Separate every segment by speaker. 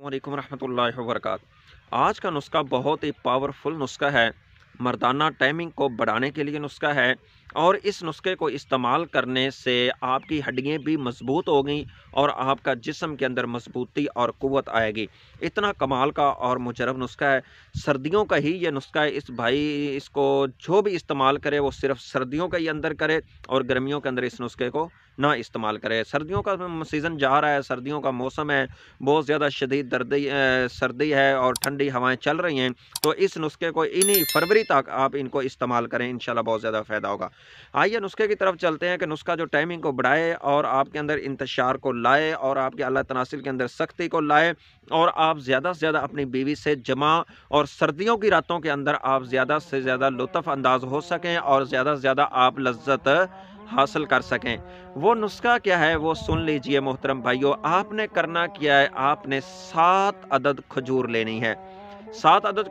Speaker 1: वालेकुम रहमतुल्लाहि व बरकातहू। आज का नुस्खा बहुत ही पावरफुल नुस्खा है। मर्दाना टाइमिंग को बढ़ाने के लिए नुस्खा है और इस नुस्खे को इस्तेमाल करने से आपकी हड्डियाँ भी मजबूत होगी और आपका जिस्म के अंदर मजबूती और क़ुव्वत आएगी। इतना कमाल का और मुजरब नुस्खा है। सर्दियों का ही ये नुस्खा है। इस भाई इसको जो भी इस्तेमाल करे वो सिर्फ सर्दियों का ही अंदर करे और गर्मियों के अंदर इस नुस्खे को ना इस्तेमाल करे। सर्दियों का सीज़न जा रहा है, सर्दियों का मौसम है, बहुत ज़्यादा शदीद सर्दी है और ठंडी हवाएं चल रही हैं। तो इस नुस्खे को इन्हीं फरवरी तक आप इनको इस्तेमाल करें, इंशाल्लाह बहुत ज़्यादा फ़ायदा होगा। आइए नुस्खे की तरफ चलते हैं कि नुस्खा जो टाइमिंग को बढ़ाए और आपके अंदर इंतशार को लाए और आपके अल्लाह तनासिल के अंदर सख्ती को लाए और आप ज़्यादा से ज़्यादा अपनी बीवी से जमा और सर्दियों की रातों के अंदर आप ज़्यादा से ज़्यादा लुत्फ़ अंदाज हो सकें और ज़्यादा से ज़्यादा आप लज्जत हासिल कर सकें। वो नुस्खा क्या है वो सुन लीजिए मोहतरम भाइयों। आपने करना क्या है, आपने 7 अदद खजूर लेनी है। 7 अदद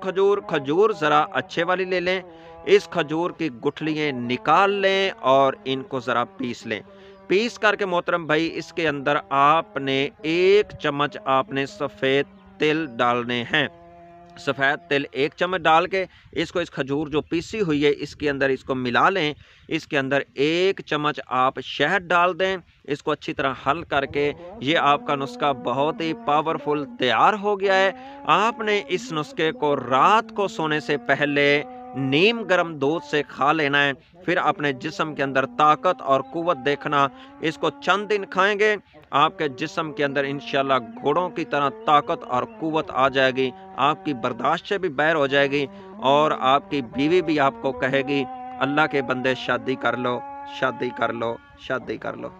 Speaker 1: खजूर ज़रा अच्छे वाली ले लें। इस खजूर की गुठलियाँ निकाल लें और इनको ज़रा पीस लें। पीस करके मोहतरम भाई इसके अंदर आपने 1 चम्मच आपने सफ़ेद तिल डालने हैं। सफ़ेद तिल 1 चम्मच डाल के इसको, इस खजूर जो पीसी हुई है इसके अंदर इसको मिला लें। इसके अंदर 1 चम्मच आप शहद डाल दें। इसको अच्छी तरह हल करके ये आपका नुस्खा बहुत ही पावरफुल तैयार हो गया है। आपने इस नुस्खे को रात को सोने से पहले नीम गर्म दूध से खा लेना है। फिर अपने जिस्म के अंदर ताकत और क़ुव्वत देखना। इसको चंद दिन खाएंगे, आपके जिस्म के अंदर इंशाल्लाह घोड़ों की तरह ताकत और क़ुव्वत आ जाएगी। आपकी बर्दाश्त से भी बैर हो जाएगी और आपकी बीवी भी आपको कहेगी, अल्लाह के बंदे शादी कर लो, शादी कर लो, शादी कर लो।